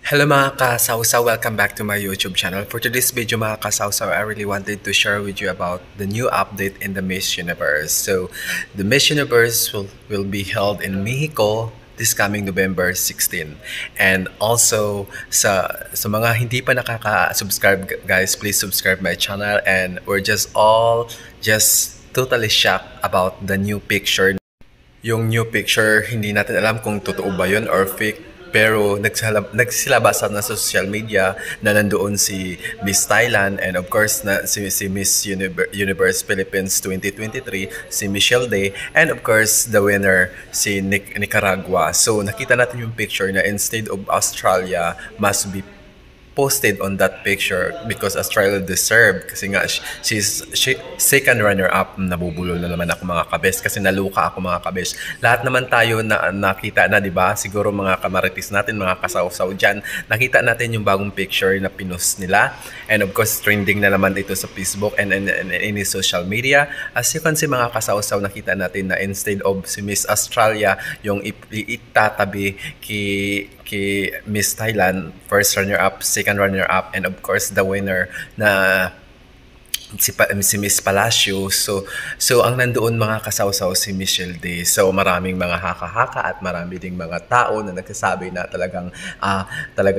Hello mga kasawsaw, welcome back to my YouTube channel. For today's video mga kasawsaw, I really wanted to share with you about the new update in the Miss Universe. So, the Miss Universe will be held in Mexico this coming November 16. And also, sa mga hindi pa nakaka-subscribe guys, please subscribe my channel. And we're just all totally shocked about the new picture. Yung new picture, hindi natin alam kung totoo ba yun or fake. Pero nagsilabasan na sa social media na nandoon si Miss Thailand and of course na si Miss Universe Philippines 2023, si Michelle Day, and of course the winner si Nicaragua. So nakita natin yung picture na instead of Australia must be posted on that picture because Australia deserved kasi nga she's second runner-up. Nabubulol na naman ako mga kabes kasi naluka ako mga kabes. Lahat naman tayo na nakita na, di ba? Siguro mga kamaritis natin, mga kasawsaw dyan, nakita natin yung bagong picture na pinost nila. And of course, trending na naman ito sa Facebook and any social media. As you can see mga kasawsaw, nakita natin na instead of si Miss Australia yung itatabi kay Miss Thailand, first runner-up, second runner-up, and of course the winner na si Miss Palacio. So ang nandoon mga kasawsaw si Michelle Day. So maraming mga haka-haka at marami ding mga tao na nagsasabi na talagang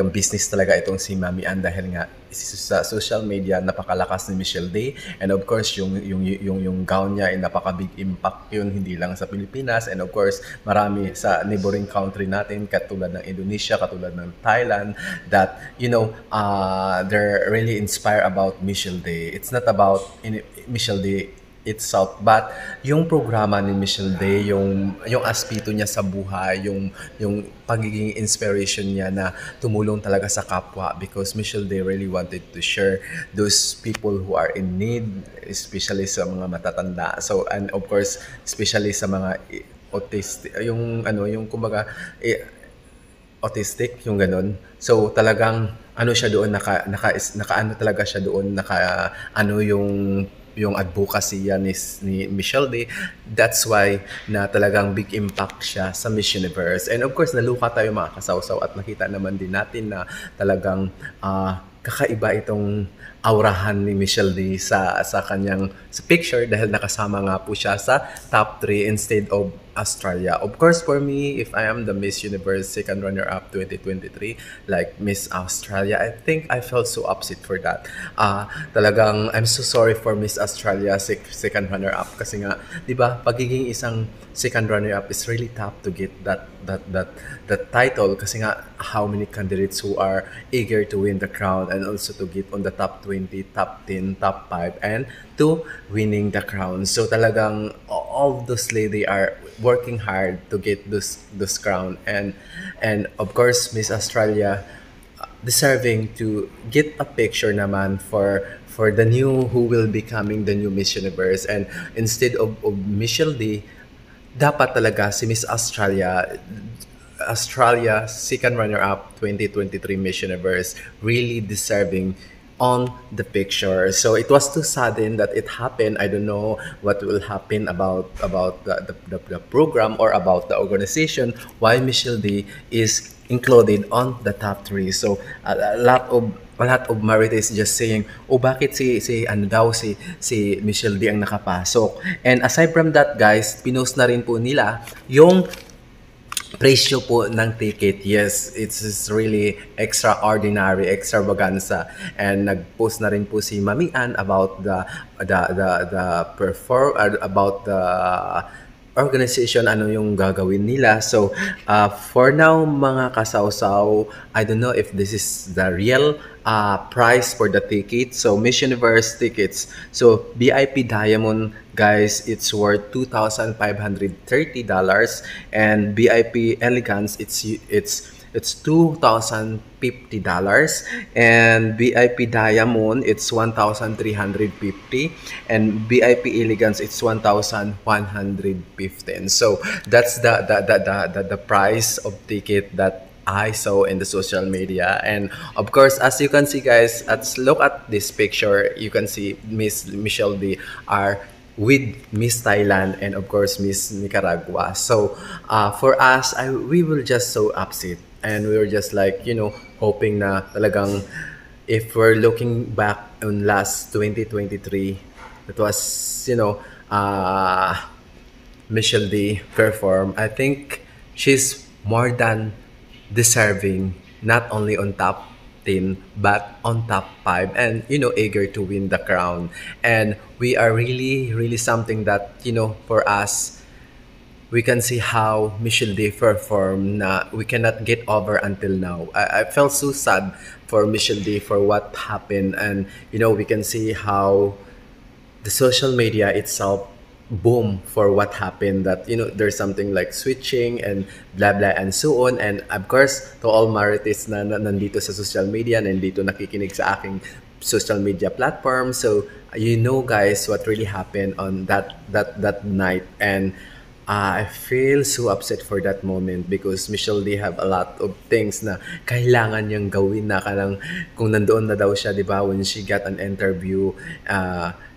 business talaga itong si Mami Ann dahil nga sa social media napakalakas ni Michelle Day, and of course yung gown niya ay napaka-big impact yun hindi lang sa Pilipinas, and of course marami sa neighboring country natin katulad ng Indonesia, katulad ng Thailand, that they're really inspired about Michelle Day. It's not about Michelle Day itself, but yung programa ni Michelle Day, yung aspeto niya sa buhay, yung pagiging inspiration niya na tumulong talaga sa kapwa, because Michelle Day really wanted to share those people who are in need, especially sa mga matatanda. So, and of course, especially sa mga autistic, yung kumbaga autistic, yung ganun. So, talagang siya doon naka talaga siya doon yung advocacy yan ni Michelle Day. That's why na talagang big impact siya sa Miss Universe. And of course, naluka tayo mga kasawsaw at nakita naman din natin na talagang kakaiba itong aurahan ni Michelle Day sa kanyang sa picture dahil nakasama nga po siya sa top 3 instead of Australia. Of course, for me, if I am the Miss Universe second runner-up 2023, like Miss Australia, I think I felt so upset for that. Talagang, I'm so sorry for Miss Australia second runner-up kasi nga, di ba, pagiging isang second runner-up is really tough to get that title kasi nga, how many candidates who are eager to win the crown and also to get on the top 20, top 10, top 5, and to winning the crown. So talagang all those ladies are working hard to get this crown, and of course Miss Australia deserving to get a picture naman for the new who will be coming the new Miss Universe. And instead of Michelle Day, dapat talaga si Miss Australia second runner-up 2023 Miss Universe, really deserving on the picture. So it was too sudden that it happened. I don't know what will happen about the program or about the organization, why Michelle Day is included on the top 3. So a lot of Marites just saying, bakit si Michelle Day ang nakapasok. And aside from that guys, pinost na rin po nila yung presyo po ng ticket. Yes, it's really extraordinary, extravaganza. And nag-post na rin po si Mami Ann about the organization, ano yung gagawin nila. So, for now, mga kasawsaw, I don't know if this is the real price for the ticket. So, Miss Universe tickets. So, VIP Diamond, guys, it's worth $2,530. And VIP Elegance, it's $2,050, and VIP Diamond it's $1,350, and VIP Elegance it's $1,115. So that's the price of ticket that I saw in the social media. And of course, as you can see guys, let's look at this picture. You can see Miss Michelle Day are with Miss Thailand and of course Miss Nicaragua. So for us, we will just so upset and we were just like, hoping na talagang, if we're looking back on last 2023, it was, Michelle D perform. I think she's more than deserving, not only on top 10, but on top 5, and, eager to win the crown. And we are really, really something that, for us, we can see how Michelle Day performed na we cannot get over until now. I felt so sad for Michelle Day for what happened, and we can see how the social media itself boom for what happened, that there's something like switching and blah blah and so on. And of course, to all Marites na nandito sa social media, nandito nakikinig sa aking social media platform, so guys, what really happened on that night. And I feel so upset for that moment because Michelle Lee have a lot of things na kailangan niyang gawin na kanang kung nandoon na daw siya, di ba, when she got an interview,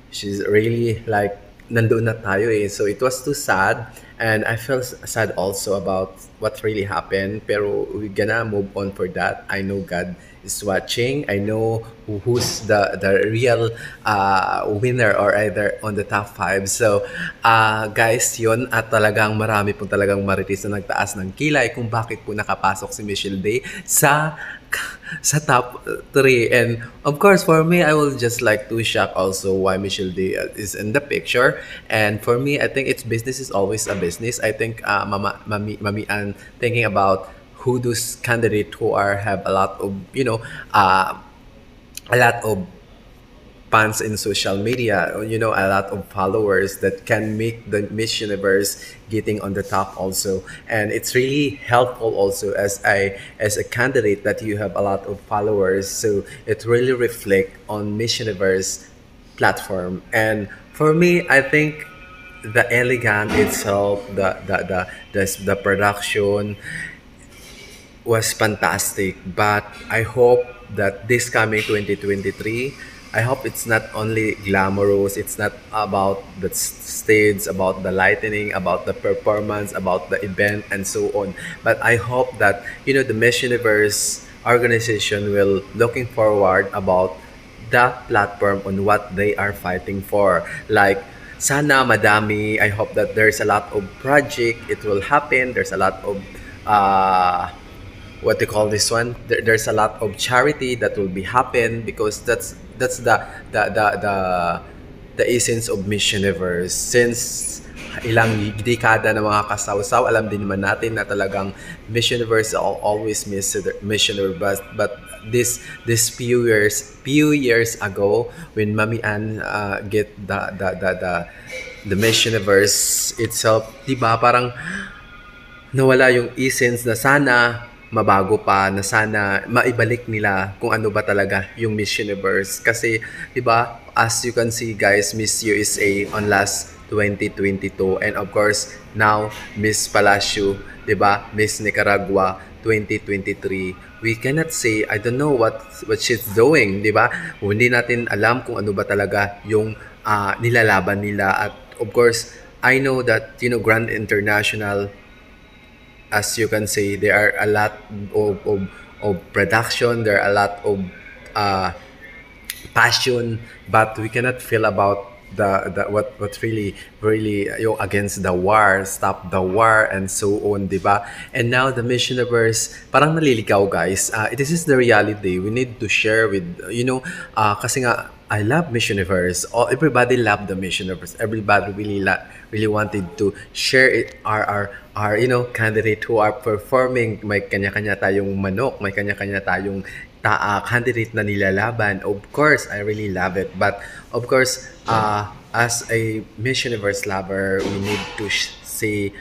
she's really like, nandoon na tayo eh. So it was too sad, and I felt sad also about what really happened. Pero we gonna move on for that. I know God is watching. I know who's the real winner or either on the top 5. So guys, yun, at talagang marami po talagang marites na nagtaas ng kilay kung bakit po nakapasok si Michelle Day sa top 3. And of course, for me, I will just like to shock also why Michelle Day is in the picture. And for me, I think it's business is always a business. I think Mami Ann thinking about who those candidates who have a lot of, a lot of fans in social media, a lot of followers that can make the Miss Universe getting on the top also. And it's really helpful also as a candidate that you have a lot of followers. So it really reflect on Miss Universe platform. And for me, I think the elegant itself, the production was fantastic. But I hope that this coming 2023, I hope it's not only glamorous, it's not about the stage, about the lighting, about the performance, about the event, and so on. But I hope that, the Miss Universe organization will looking forward about the platform on what they are fighting for. Like, sana madami. I hope that there's a lot of project. It will happen. There's a lot of what they call this one. There's a lot of charity that will be happen, because that's the essence of Miss Universe. Since ilang dekada na mga kasawsaw, alam din naman natin na talagang Miss Universe always Miss Universe. But this few years ago, when Mami Ann get the Miss Universe itself, di ba, parang nawala yung essence na sana mabago pa, na sana maibalik nila kung ano ba talaga yung Miss Universe. Kasi, di ba, as you can see guys, Miss USA on last 2022, and of course, now Miss Palacio, di ba, Miss Nicaragua 2023. We cannot say, I don't know what she's doing, di ba? Hindi natin alam kung ano ba talaga yung nilalaban nila. At of course, I know that, Grand International, as you can see, there are a lot of production, there are a lot of passion, but we cannot feel about what really against the war, stop the war, and so on, diba? And now the Miss Universe parang naliligaw guys. This is the reality we need to share with, kasi nga I love Miss Universe. Everybody love the Miss Universe. Everybody really wanted to share it. Our candidate who are performing. May kanya-kanya tayong manok. May kanya-kanya tayong candidate na nilalaban. Of course, I really love it. But of course, as a Miss Universe lover, we need to say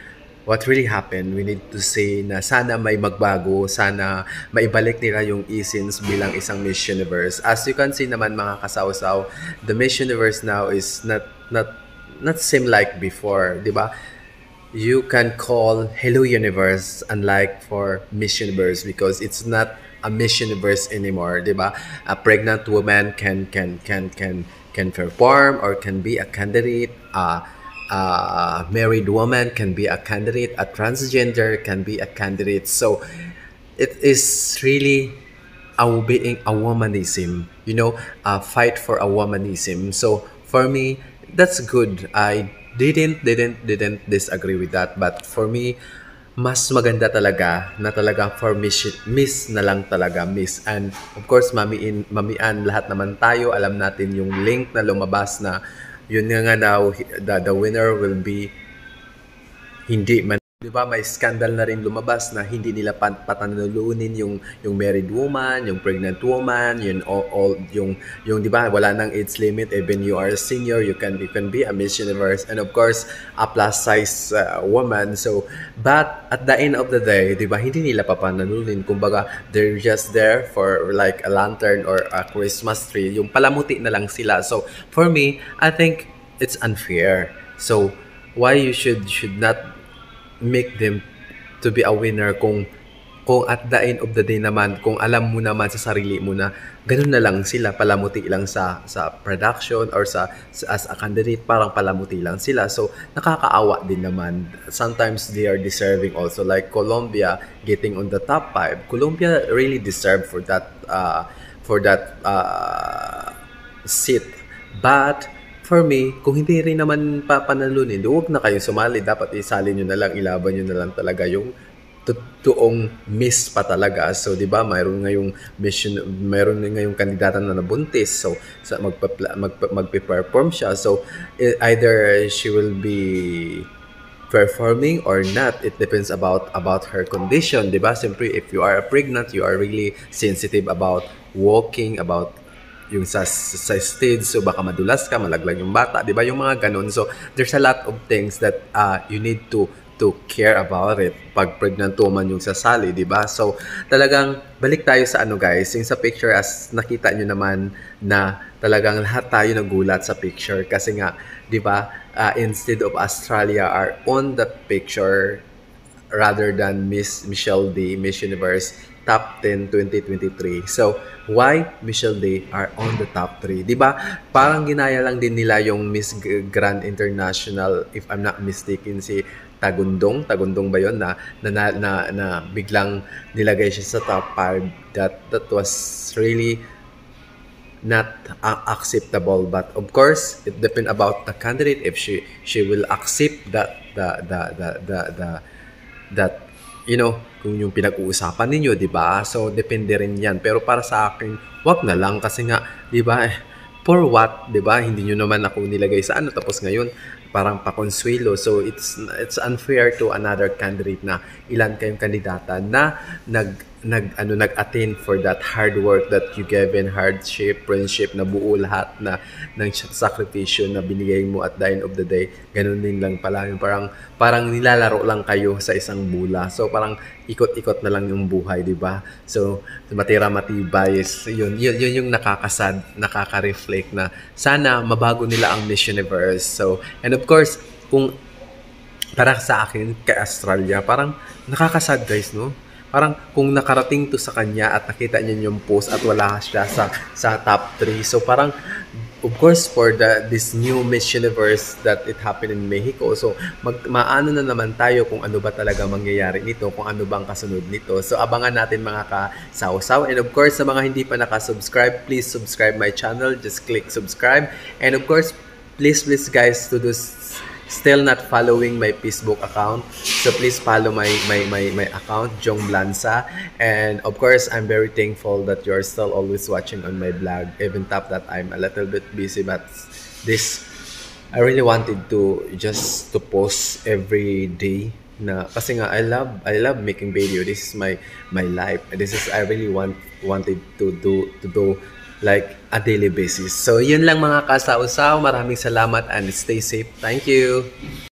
what really happened. We need to say na sana may magbago, sana maibalik nila yung essence bilang isang Miss Universe. As you can see naman mga kasawsaw, the Miss Universe now is not same like before, di ba? You can call Hello Universe unlike for Miss Universe, because it's not a Miss Universe anymore, di ba? A pregnant woman can perform or can be a candidate. A married woman can be a candidate, a transgender can be a candidate. So it is really being a womanism, a fight for a womanism. So for me, that's good. I didn't disagree with that. But for me, mas maganda talaga na talaga for miss na lang talaga, miss. And of course, mamian, lahat naman tayo, alam natin yung link na lumabas na yun nga daw, the winner will be hindi man, 'di ba, may scandal na rin lumabas na hindi nila patanulunin yung married woman, yung pregnant woman, yun all yung 'di ba, wala nang age limit, even you are a senior, you can be a Miss Universe, and of course a plus size woman. So but at the end of the day, 'di ba, hindi nila papanulunin, kumbaga they're just there for like a lantern or a Christmas tree, yung palamuti na lang sila. So for me, I think it's unfair. So why you should not make them to be a winner kung at the end of the day naman, kung alam mo naman sa sarili mo na ganun na lang sila, palamuti lang sa production or as a candidate, parang palamuti lang sila. So nakakaawa din naman. Sometimes they are deserving also, like Colombia getting on the top 5. Colombia really deserved for that seat. But for me, kung hindi rin naman papanalunin, huwag na kayo sumali. Dapat isali nyo na lang, ilaban nyo na lang talaga yung totoong miss pa talaga. So, di ba, mayroon ngayong kandidata na nabuntis. So, magpe-perform siya. So, either she will be performing or not. It depends about her condition, di ba? Siyempre, if you are pregnant, you are really sensitive about walking, about yung sa stage, so baka madulas ka, malaglag yung bata, di ba, yung mga ganun. So there's a lot of things that you need to care about it pag pregnant woman yung sasali, di ba? So talagang balik tayo sa ano, guys, yung sa picture, as nakita nyo naman na talagang lahat tayo nagulat sa picture kasi nga, di ba, instead of Australia are on the picture rather than Miss Michelle D, Miss Universe Top 10 2023. So, why Michelle D are on the top 3? 'Di ba? Parang ginaya lang din nila yung Miss Grand International, if I'm not mistaken, si Tagundong ba 'yon, na biglang nilagay siya sa top 5. That was really not acceptable. But of course, it depends about the candidate if she will accept that that kung yung pinag-uusapan ninyo, 'di ba? So depende rin 'yan. Pero para sa akin, wag na lang kasi nga, 'di ba? For what, 'di ba? Hindi niyo naman ako nilagay sa ano, tapos ngayon parang pakonsuelo. So it's unfair to another candidate na ilan kayong kandidata na nag-attain for that hard work that you given, hardship, friendship, na buo lahat na ng sakripisyo na binigay mo at the end of the day. Ganun din lang pala, yung parang nilalaro lang kayo sa isang bula. So parang ikot-ikot na lang yung buhay, di ba? So matira matibay, yun yung nakaka-reflect na sana mabago nila ang Miss Universe. So, and of course, kung para sa akin, kay Australia, parang nakakasad, guys, no? Parang kung nakarating to sa kanya at nakita niya yung post at wala siya sa top 3. So parang, of course, for this new Miss Universe that it happened in Mexico, so maano na naman tayo kung ano ba talaga mangyayari nito, kung ano bang kasunod nito. So abangan natin, mga kasawsaw. And of course, sa mga hindi pa nakasubscribe, please subscribe my channel. Just click subscribe. And of course, please guys, to do still not following my Facebook account, so please follow my account, Jong Blanza. And of course, I'm very thankful that you're still always watching on my vlog, even though that I'm a little bit busy. But this, I really wanted to just to post every day na kasi nga I love making video. This is my life. This is, I really wanted to do like a daily basis. So yun lang, mga kasawsaw. Maraming salamat and stay safe. Thank you.